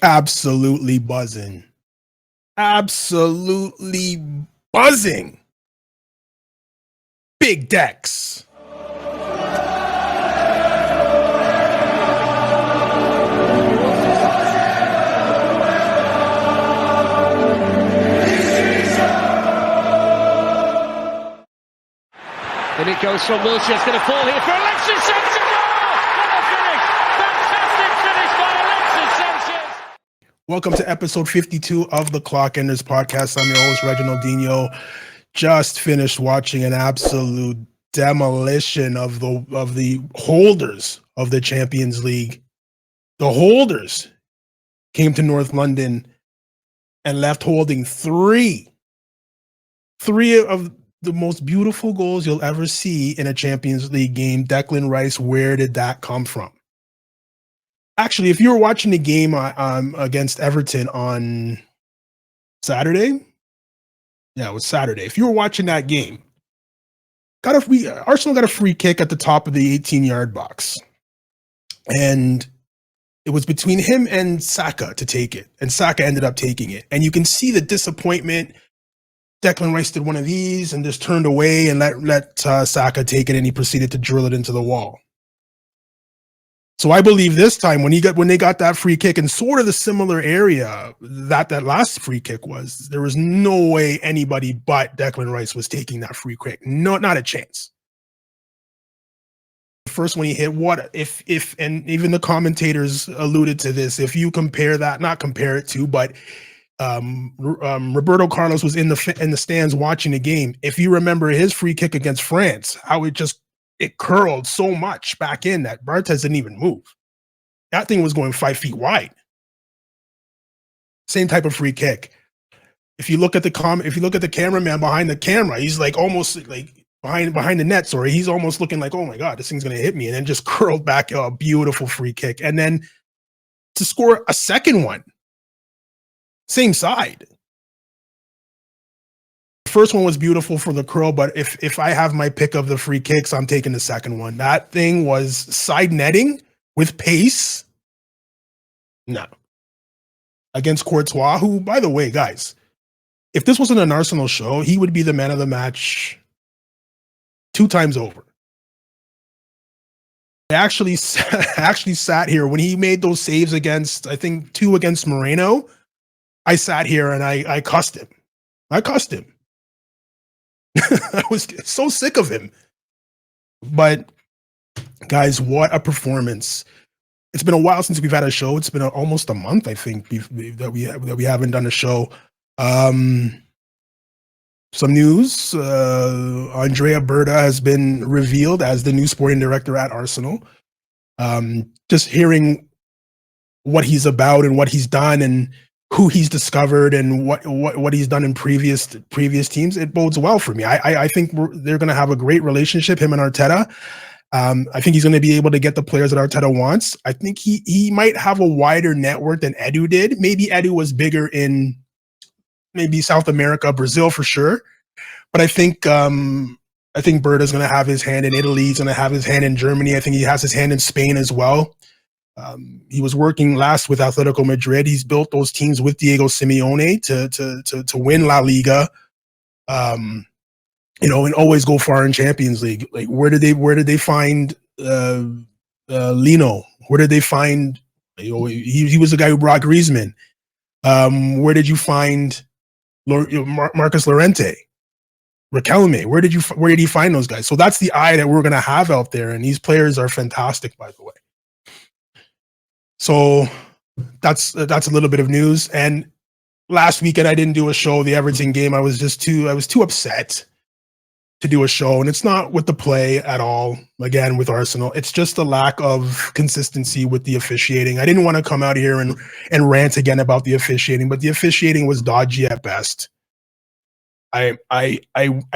Absolutely buzzing. Absolutely buzzing. Big decks. And it goes from Wilshere. It's going to fall here for Alexis Sanchez. What a finish! Fantastic finish by Alexis Sanchez. Welcome to episode 52 of the Clockenders podcast. I'm your host, Reginald Dino. Just finished watching an absolute demolition of the holders of the Champions League. The holders came to North London and left holding three of the most beautiful goals you'll ever see in a Champions League game. Declan Rice, where did that come from? Actually, if you were watching the game against Everton on Saturday, yeah, it was Saturday. If you were watching that game, Arsenal got a free kick at the top of the 18-yard box, and it was between him and Saka to take it, and Saka ended up taking it. And you can see the disappointment. Declan Rice did one of these and just turned away and let Saka take it, and he proceeded to drill it into the wall. So I believe this time when they got that free kick in sort of the similar area that last free kick was, there was no way anybody but Declan Rice was taking that free kick. No, not a chance. The first one he hit, what if and even the commentators alluded to this, if you compare that, not compare it to, but Roberto Carlos was in the stands watching the game. If you remember his free kick against France, how it curled so much back in that Barthez didn't even move. That thing was going 5 feet wide. Same type of free kick. If you look at the cameraman behind the camera, he's like almost like behind the net. Sorry, he's almost looking like, oh my god, this thing's gonna hit me, and then just curled back. A beautiful free kick, and then to score a second one. Same side. The first one was beautiful for the curl, but if I have my pick of the free kicks, I'm taking the second one. That thing was side netting with pace. No. Against Courtois, who, by the way, guys, if this wasn't an Arsenal show, he would be the man of the match 2 times over. I actually sat here when he made those saves against, I think, 2 against Moreno. I sat here and I cussed him. I was so sick of him. But guys, what a performance. It's been a while since we've had a show. It's been almost a month, I think, that we haven't done a show. Some news. Andrea Berta has been revealed as the new sporting director at Arsenal. Just hearing what he's about and what he's done and who he's discovered and what he's done in previous teams, it bodes well for me. I think they're going to have a great relationship, him and Arteta. I think he's going to be able to get the players that Arteta wants. I think he might have a wider network than Edu did. Maybe Edu was bigger in maybe South America, Brazil for sure. But I think Berta's going to have his hand in Italy. He's going to have his hand in Germany. I think he has his hand in Spain as well. He was working last with Atletico Madrid. He's built those teams with Diego Simeone to win La Liga, and always go far in Champions League. Like where did they find Lino? Where did they find? He was the guy who brought Griezmann. Where did you find Marcus Llorente? Riquelme? Where did you find those guys? So that's the eye that we're gonna have out there, and these players are fantastic, by the way. So that's a little bit of news. And last weekend I didn't do a show. The Everton game, I was too upset to do a show, and it's not with the play at all. Again, with Arsenal, it's just a lack of consistency with the officiating. I didn't want to come out here and rant again about the officiating, but the officiating was dodgy at best. I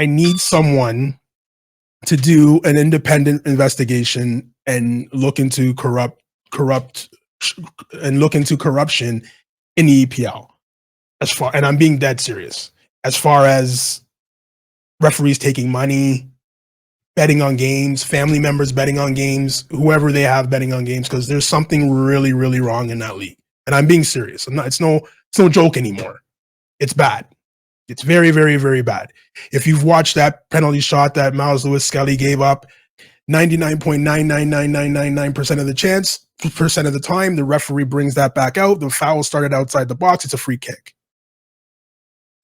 need someone to do an independent investigation and look into corruption in the EPL. And I'm being dead serious. As far as referees taking money, betting on games, family members betting on games, whoever they have betting on games, because there's something really, really wrong in that league. And I'm being serious. It's no joke anymore. It's bad. It's very, very, very bad. If you've watched that penalty shot that Miles Lewis Skelly gave up, 99.99999% of the percent of the time, the referee brings that back out. The foul started outside the box. It's a free kick.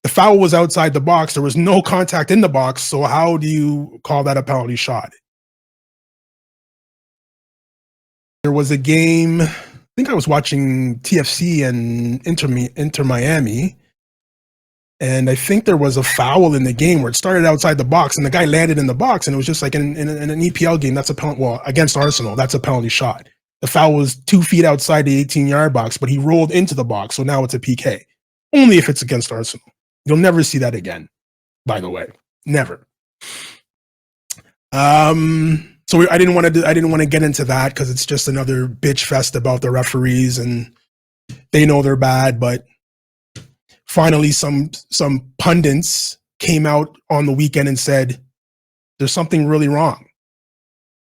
The foul was outside the box. There was no contact in the box. So how do you call that a penalty shot? There was a game, I think I was watching TFC and Inter Miami, and I think there was a foul in the game where it started outside the box and the guy landed in the box, and it was just like in an EPL game, that's a penalty. Well, against Arsenal, that's a penalty shot. The foul was 2 feet outside the 18-yard box, but he rolled into the box, so now it's a PK. Only if it's against Arsenal. You'll never see that again, by the way. Never. So I didn't want to get into that because it's just another bitch fest about the referees, and they know they're bad. But finally, some pundits came out on the weekend and said there's something really wrong.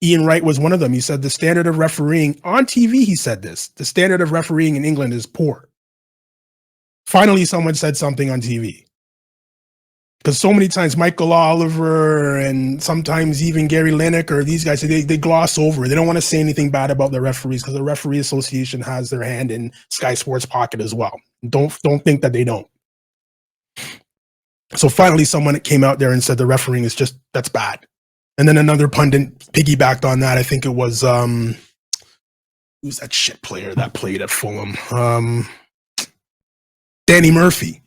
Ian Wright was one of them. He said the standard of refereeing on TV. He said this: the standard of refereeing in England is poor. Finally, someone said something on TV. Because so many times Michael Oliver and sometimes even Gary Lineker, these guys, they gloss over. They don't want to say anything bad about the referees because the Referee Association has their hand in Sky Sports' pocket as well. Don't think that they don't. So finally, someone came out there and said the refereeing is that's bad. And then another pundit piggybacked on that. I think it was who's that shit player that played at Fulham? Danny Murphy.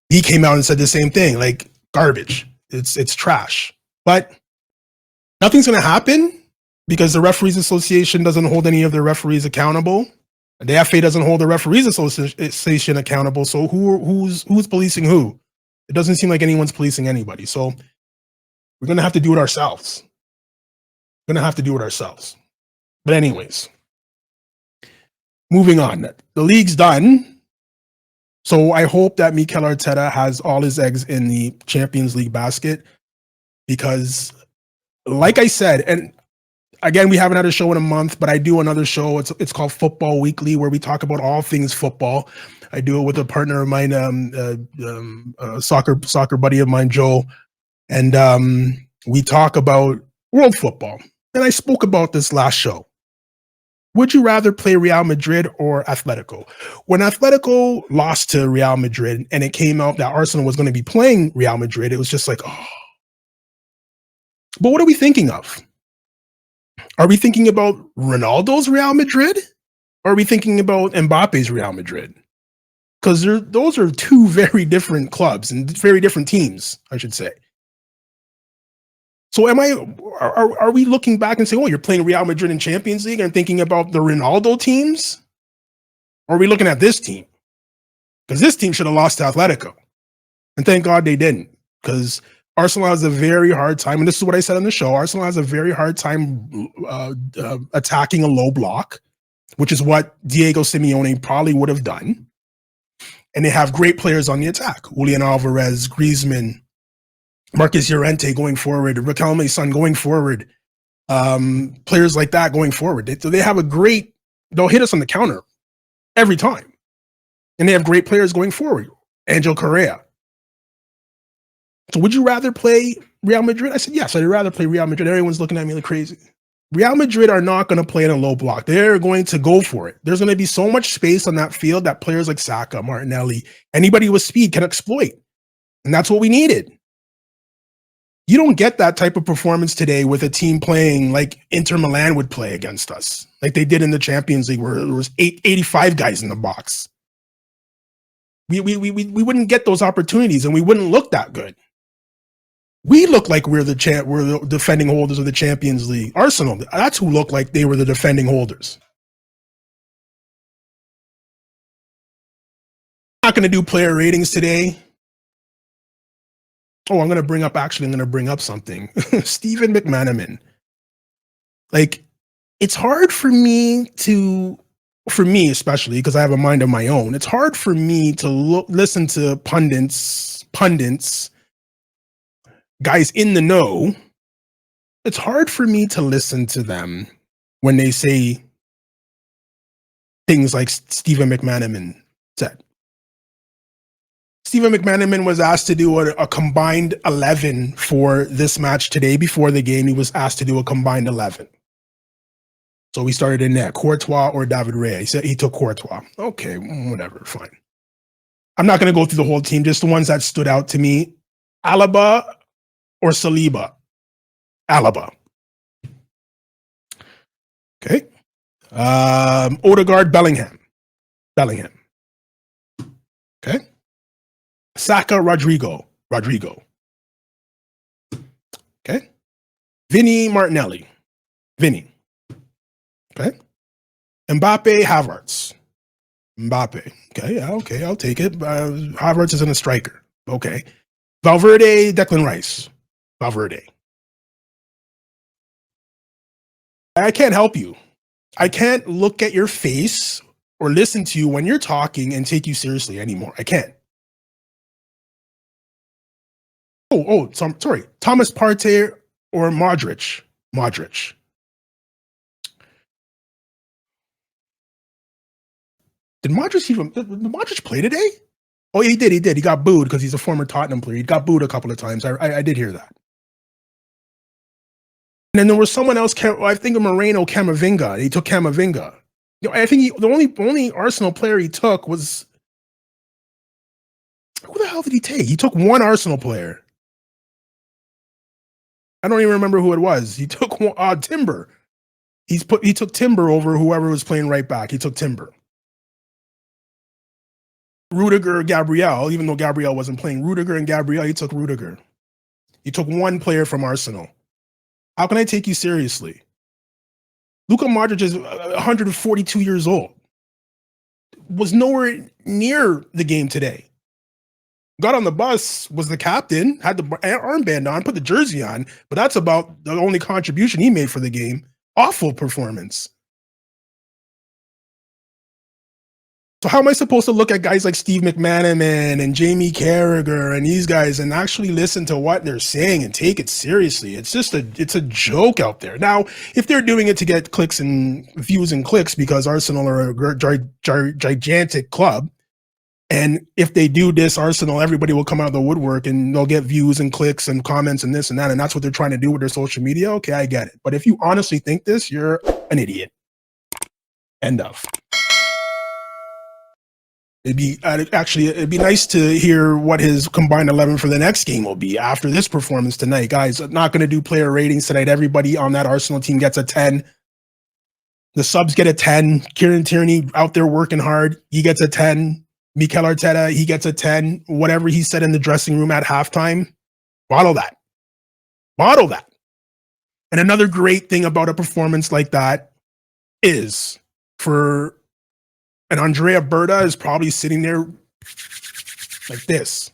He came out and said the same thing, like garbage. It's trash. But nothing's going to happen because the Referees Association doesn't hold any of their referees accountable. The FA doesn't hold the Referees Association accountable. So who's policing who? It doesn't seem like anyone's policing anybody. So we're going to have to do it ourselves. But anyways, moving on. The league's done. So I hope that Mikel Arteta has all his eggs in the Champions League basket because, like I said, and again, we haven't had a show in a month, but I do another show. It's called Football Weekly, where we talk about all things football. I do it with a partner of mine, soccer buddy of mine, Joe, and we talk about world football. And I spoke about this last show. Would you rather play Real Madrid or Atletico? When Atletico lost to Real Madrid and it came out that Arsenal was going to be playing Real Madrid, it was just like, oh. But what are we thinking of? Are we thinking about Ronaldo's Real Madrid? Or are we thinking about Mbappe's Real Madrid? Because those are two very different clubs and very different teams, I should say. So are we looking back and saying, oh, you're playing Real Madrid in Champions League and thinking about the Ronaldo teams? Or are we looking at this team? Because this team should have lost to Atletico. And thank God they didn't. Because Arsenal has a very hard time, and this is what I said on the show, Arsenal has a very hard time attacking a low block, which is what Diego Simeone probably would have done. And they have great players on the attack. Julian Alvarez, Griezmann, Marcus Llorente going forward, Riquelme Son going forward, players like that going forward. They have they'll hit us on the counter every time. And they have great players going forward. Angel Correa. So would you rather play Real Madrid? I said, yes, I'd rather play Real Madrid. Everyone's looking at me like crazy. Real Madrid are not going to play in a low block. They're going to go for it. There's going to be so much space on that field that players like Saka, Martinelli, anybody with speed can exploit. And that's what we needed. You don't get that type of performance today with a team playing like Inter Milan would play against us, like they did in the Champions League where there was 85 guys in the box. We wouldn't get those opportunities and we wouldn't look that good. We look like we're the defending holders of the Champions League. Arsenal, that's who looked like they were the defending holders. I'm not going to do player ratings today. Oh, I'm going to bring up something. Stephen McManaman. Like, it's hard for me especially, because I have a mind of my own, it's hard for me to listen to pundits, guys in the know. It's hard for me to listen to them when they say things like Stephen McManaman said. Stephen McManaman was asked to do a combined 11 for this match today. Before the game, he was asked to do a combined 11. So we started in there, Courtois or David Raya. He said he took Courtois. Okay, whatever, fine. I'm not going to go through the whole team, just the ones that stood out to me. Alaba or Saliba? Alaba. Okay. Odegaard, Bellingham. Okay. Saka, Rodrigo. Okay. Vinny, Martinelli. Vinny. Okay. Mbappe, Havertz. Okay, yeah, okay, I'll take it. Havertz isn't a striker. Okay. Valverde, Declan Rice. Valverde. I can't help you. I can't look at your face or listen to you when you're talking and take you seriously anymore. I can't. Sorry. Thomas Partey or Modric? Did Modric play today? Oh, he did. He got booed because he's a former Tottenham player. He got booed a couple of times. I did hear that. And then there was someone else, I think Moreno Camavinga. He took Camavinga. I think the only Arsenal player he took was, who the hell did he take? He took one Arsenal player. I don't even remember who it was. He took Timber. He took Timber over whoever was playing right back. He took Timber. Rudiger, Gabriel, even though Gabriel wasn't playing. Rudiger and Gabriel, he took Rudiger. He took one player from Arsenal. How can I take you seriously? Luka Modric is 142 years old. Was nowhere near the game today. Got on the bus, was the captain, had the armband on, put the jersey on, but that's about the only contribution he made for the game. Awful performance. So how am I supposed to look at guys like Steve McManaman and Jamie Carragher and these guys and actually listen to what they're saying and take it seriously? It's a joke out there. Now, if they're doing it to get clicks and views and clicks because Arsenal are a gigantic club, and if they do this Arsenal, everybody will come out of the woodwork and they'll get views and clicks and comments and this and that, and that's what they're trying to do with their social media, okay, I get it. But if you honestly think this, you're an idiot. End of. It'd be nice to hear what his combined 11 for the next game will be after this performance tonight. Guys, I'm not going to do player ratings tonight. Everybody on that Arsenal team gets a 10. The subs get a 10. Kieran Tierney out there working hard. He gets a 10. Mikel Arteta, he gets a 10. Whatever he said in the dressing room at halftime, bottle that. And another great thing about a performance like that is and Andrea Berta is probably sitting there like this.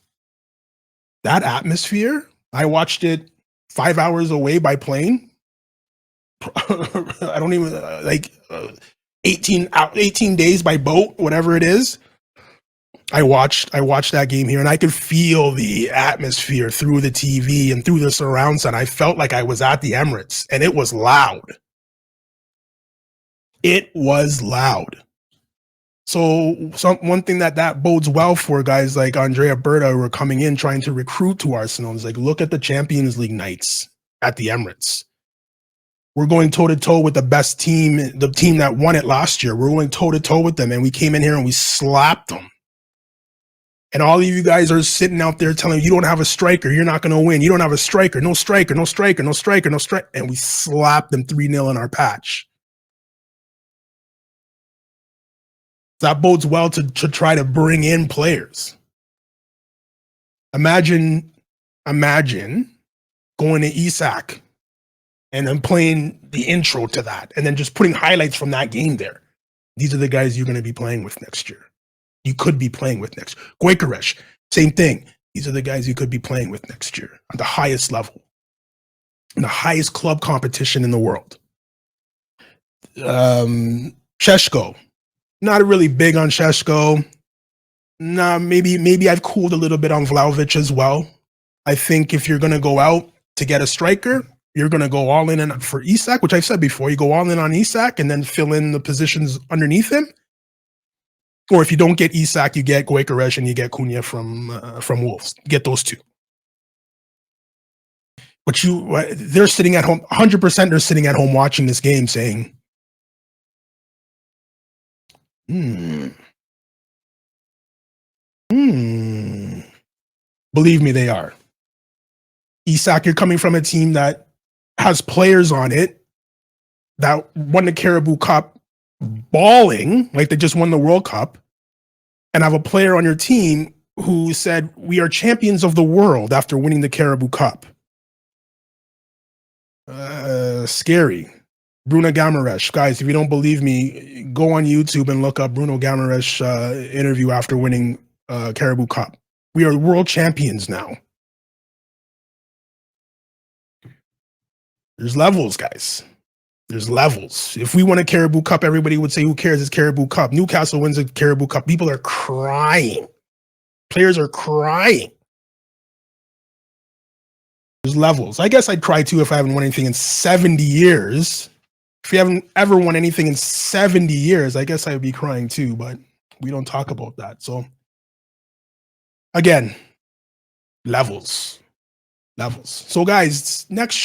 That atmosphere, I watched it 5 hours away by plane. I don't even 18 days by boat, whatever it is. I watched that game here and I could feel the atmosphere through the TV and through the surround sound. I felt like I was at the Emirates and it was loud. So one thing that bodes well for guys like Andrea Berta who are coming in trying to recruit to Arsenal is like, look at the Champions League nights at the Emirates. We're going toe-to-toe with the best team, the team that won it last year. We're going toe-to-toe with them, and we came in here and we slapped them. And all of you guys are sitting out there telling you don't have a striker, you're not going to win. You don't have a striker, no striker. And we slapped them 3-0 in our patch. That bodes well to try to bring in players. Imagine going to Isak and then playing the intro to that and then just putting highlights from that game there. These are the guys you're going to be playing with next year. You could be playing with next. Gyökeres, same thing. These are the guys you could be playing with next year at the highest level, in the highest club competition in the world. Šeško. Not really big on Šeško. Nah, maybe I've cooled a little bit on Vlahovic as well. I think if you're going to go out to get a striker, you're going to go all in for Isak, which I've said before. You go all in on Isak and then fill in the positions underneath him. Or if you don't get Isak, you get Gyökeres and you get Cunha from Wolves. Get those two. But they're sitting at home, 100%. They're sitting at home watching this game, saying, Believe me, they are. Isak, you're coming from a team that has players on it that won the Caribou Cup balling like they just won the World Cup, and have a player on your team who said, we are champions of the world after winning the Caribou Cup. Scary. Bruno Guimaraes. Guys, if you don't believe me, go on YouTube and look up Bruno Guimaraes interview after winning Caribou Cup. We are world champions now. There's levels, guys. There's levels. If we won a Caribou Cup, everybody would say, who cares? It's Caribou Cup. Newcastle wins a Caribou Cup. People are crying. Players are crying. There's levels. I guess I'd cry too if I haven't won anything in 70 years. If you haven't ever won anything in 70 years, I guess I would be crying too, but we don't talk about that. So, again, levels. Levels. So, guys, next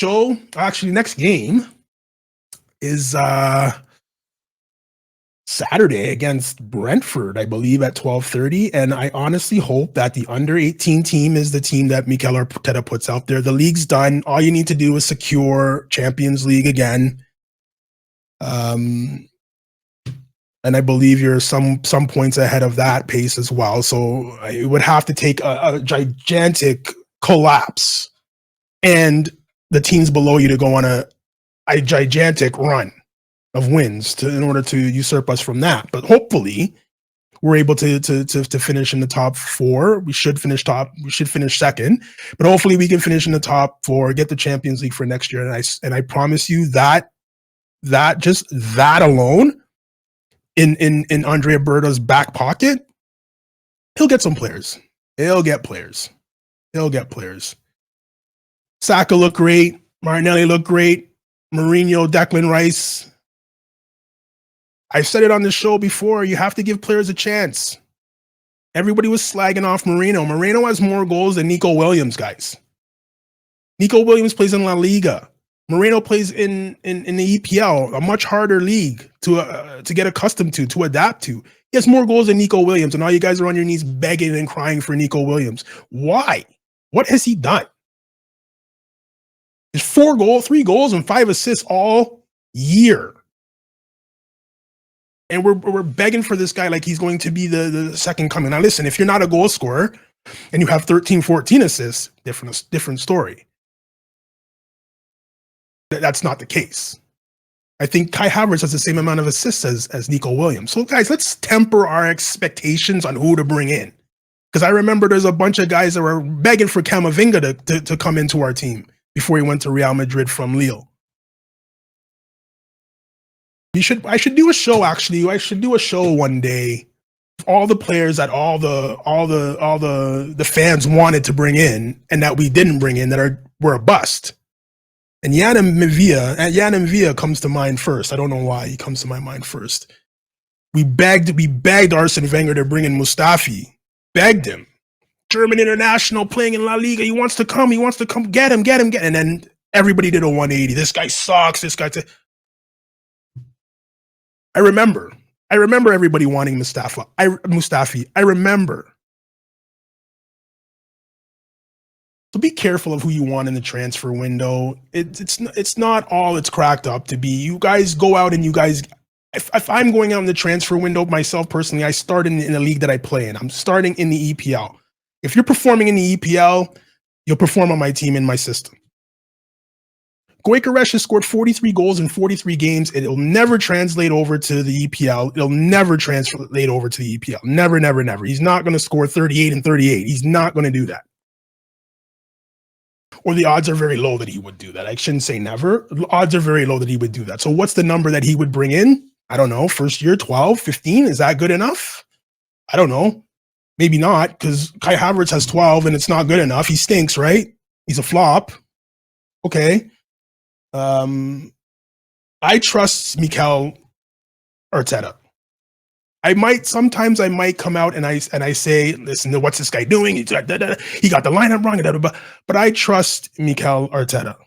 game is Saturday against Brentford, I believe, at 12:30. And I honestly hope that the under-18 team is the team that Mikel Arteta puts out there. The league's done. All you need to do is secure Champions League again. And I believe you're some points ahead of that pace as well. So it would have to take a gigantic collapse and the teams below you to go on a gigantic run of wins in order to usurp us from that. But hopefully we're able to finish in the top four. We should finish second, but hopefully we can finish in the top four, get the Champions League for next year. And I promise you that just that alone in Andrea Berta's back pocket, he'll get some players. He'll get players. Saka looked great. Martinelli looked great. Mourinho, Declan Rice. I've said it on this show before. You have to give players a chance. Everybody was slagging off Mourinho. Mourinho has more goals than Nico Williams, guys. Nico Williams plays in La Liga. Mourinho plays in the EPL, a much harder league to get accustomed to adapt to. He has more goals than Nico Williams, and all you guys are on your knees begging and crying for Nico Williams. Why? What has he done? There's 3 goals and 5 assists all year. And we're begging for this guy like he's going to be the second coming. Now, listen, if you're not a goal scorer and you have 13, 14 assists, different story. That's not the case. I think Kai Havertz has the same amount of assists as Nico Williams. So, guys, let's temper our expectations on who to bring in. Because I remember there's a bunch of guys that were begging for Camavinga to come into our team before he went to Real Madrid from Lille. I should do a show, actually. I should do a show one day. All the players that all the fans wanted to bring in and that we didn't bring in that were a bust. And Jan Villa comes to mind first. I don't know why he comes to my mind first. We begged Arsene Wenger to bring in Mustafi. Begged him. German international playing in La Liga. He wants to come. Get him. And then everybody did a 180. This guy sucks. This guy. I remember everybody wanting Mustafi. I remember. So be careful of who you want in the transfer window. It's not all it's cracked up to be. You guys go out and you guys. If I'm going out in the transfer window myself personally, I start in the league that I play in. I'm starting in the EPL. If you're performing in the EPL, you'll perform on my team in my system. Gyökeres has scored 43 goals in 43 games. It'll never translate over to the EPL. It'll never translate over to the EPL. Never, never, never. He's not going to score 38 and 38. He's not going to do that. Or the odds are very low that he would do that. I shouldn't say never. The odds are very low that he would do that. So what's the number that he would bring in? I don't know. First year, 12, 15. Is that good enough? I don't know. Maybe not, because Kai Havertz has 12 and it's not good enough. He stinks, right? He's a flop. Okay. I trust Mikel Arteta. sometimes I might come out and I say, listen, what's this guy doing? He got the lineup wrong, but I trust Mikel Arteta.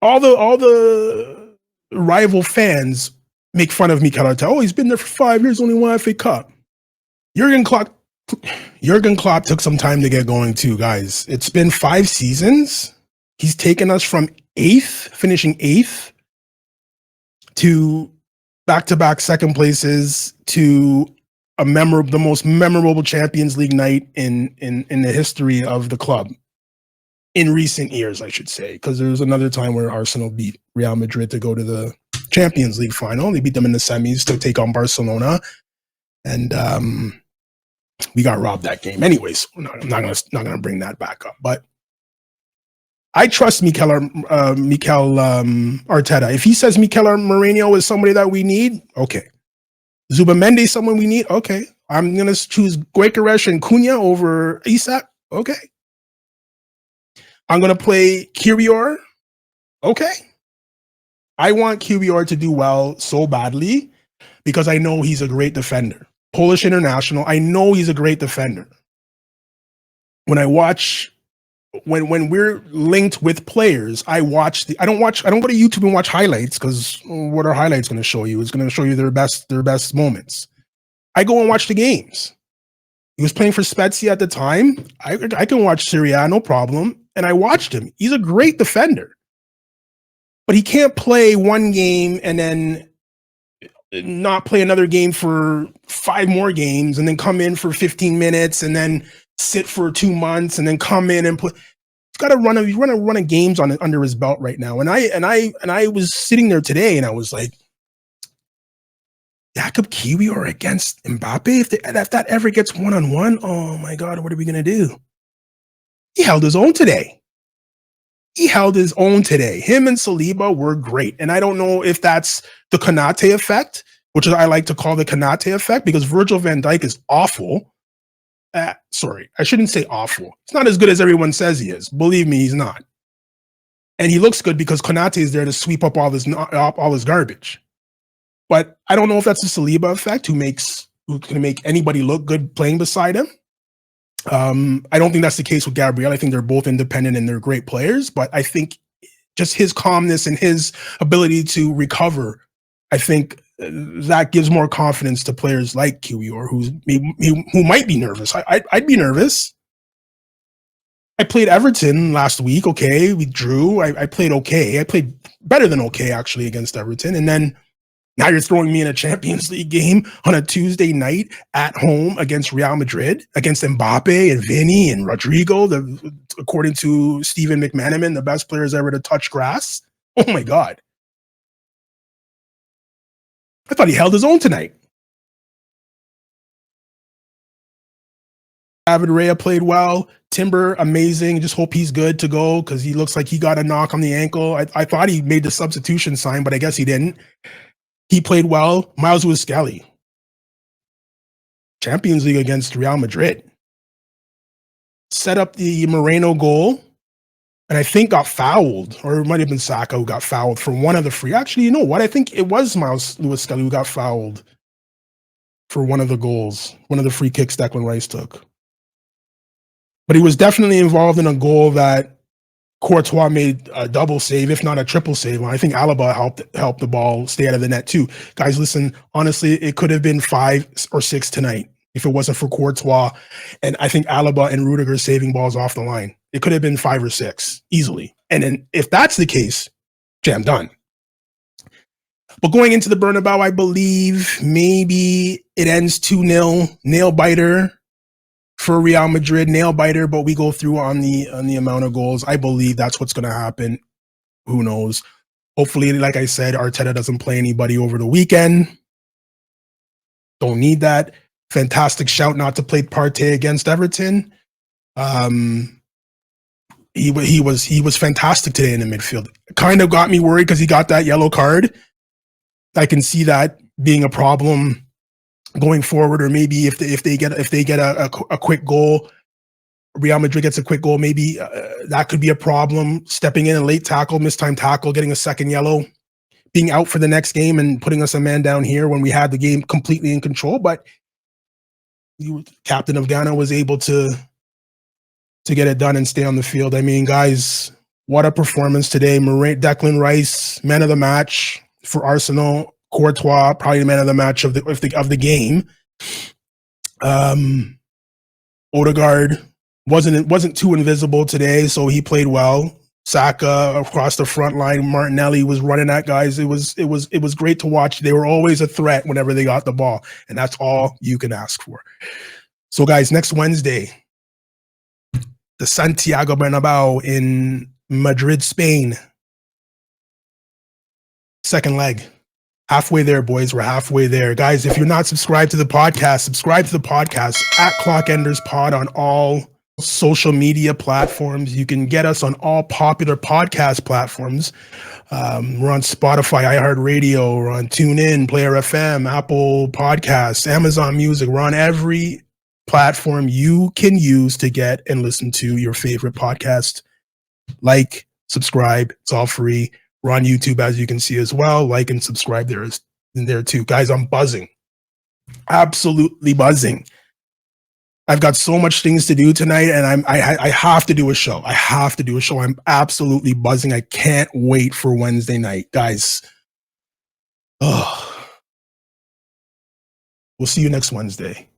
All the rival fans make fun of Mikel Arteta. Oh, he's been there for 5 years, only one FA Cup. Jurgen Klopp took some time to get going too, guys. It's been 5 seasons. He's taken us from finishing 8th, to back-to-back second places, to the most memorable Champions League night in the history of the club. In recent years, I should say, because there was another time where Arsenal beat Real Madrid to go to the Champions League final. They beat them in the semis to take on Barcelona, and we got robbed that game. Anyways, I'm not gonna bring that back up. But I trust Mikel Arteta. If he says Mikel Mourinho is somebody that we need, okay. Zubamendi, someone we need, okay. I'm gonna choose Gyökeres and Cunha over Isak, okay. I'm going to play Kiwior. Okay. I want Kiwior to do well so badly because I know he's a great defender. Polish international. I know he's a great defender. When we're linked with players, I don't go to YouTube and watch highlights, because what are highlights going to show you? It's going to show you their best moments. I go and watch the games. He was playing for Spezia at the time. I can watch Serie A, no problem. And I watched him. He's a great defender. But he can't play one game and then not play another game for 5 more games, and then come in for 15 minutes and then sit for 2 months and then come in and play. He's got to run a games under his belt right now. And I was sitting there today and I was like, Jakub Kiwior against Mbappe? If that ever gets one-on-one, oh my God, what are we going to do? He held his own today. Him and Saliba were great. And I don't know if that's the Konate effect, which I like to call the Konate effect, because Virgil van Dijk is awful. Sorry, I shouldn't say awful. It's not as good as everyone says he is. Believe me, he's not. And he looks good because Konate is there to sweep up all his garbage. But I don't know if that's the Saliba effect, who can make anybody look good playing beside him. I don't think that's the case with Gabriel. I think they're both independent and they're great players, but I think just his calmness and his ability to recover, I think that gives more confidence to players like Kiwior, who might be nervous. I'd be nervous. I played Everton last week. Okay, we drew. I played okay. I played better than okay, actually, against Everton. And then now you're throwing me in a Champions League game on a Tuesday night at home against Real Madrid, against Mbappe and Vinny and Rodrigo, according to Stephen McManaman, the best players ever to touch grass. Oh my God. I thought he held his own tonight. David Raya played well. Timber, amazing. Just hope he's good to go, because he looks like he got a knock on the ankle. I thought he made the substitution sign, but I guess he didn't. He played well. Miles Skelly. Champions League against Real Madrid. Set up the Moreno goal, and I think got fouled, or it might have been Saka who got fouled for one of the free. Actually, you know what? I think it was Miles Skelly who got fouled for one of the goals, one of the free kicks Declan Rice took. But he was definitely involved in a goal that Courtois made a double save, if not a triple save. I think Alaba helped the ball stay out of the net too. Guys, listen, honestly, it could have been 5 or 6 tonight if it wasn't for Courtois. And I think Alaba and Rudiger saving balls off the line. It could have been 5 or 6 easily. And then if that's the case, jam done. But going into the Bernabeu, I believe maybe it ends 2-0, nail biter for Real Madrid, nail biter, but we go through on the amount of goals. I believe that's what's going to happen. Who knows? Hopefully, like I said, Arteta doesn't play anybody over the weekend. Don't need that. Fantastic shout not to play Partey against Everton. He was fantastic today in the midfield. Kind of got me worried because he got that yellow card. I can see that being a problem going forward, or maybe if they get a quick goal, Real Madrid gets a quick goal, maybe that could be a problem. Stepping in a late tackle, missed time tackle, getting a second yellow. being out for the next game and putting us a man down here when we had the game completely in control. But captain of Ghana was able to get it done and stay on the field. I mean, guys, what a performance today. Declan Rice, man of the match for Arsenal. Courtois, probably the man of the match of the game. Odegaard wasn't too invisible today, so he played well. Saka across the front line, Martinelli was running at guys. It was great to watch. They were always a threat whenever they got the ball, and that's all you can ask for. So, guys, next Wednesday, the Santiago Bernabeu in Madrid, Spain. Second leg. Halfway there, boys. We're halfway there. Guys, if you're not subscribed to the podcast, subscribe to the podcast at Clockenders Pod on all social media platforms. You can get us on all popular podcast platforms. We're on Spotify, iHeartRadio, we're on TuneIn, Player FM, Apple Podcasts, Amazon Music. We're on every platform you can use to get and listen to your favorite podcast. Like, subscribe. It's all free. We're on YouTube, as you can see as well. Like and subscribe there too. Guys, I'm buzzing. Absolutely buzzing. I've got so much things to do tonight, and I have to do a show. I have to do a show. I'm absolutely buzzing. I can't wait for Wednesday night. Guys, we'll see you next Wednesday.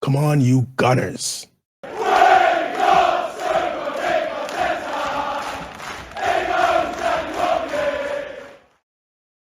Come on, you Gunners.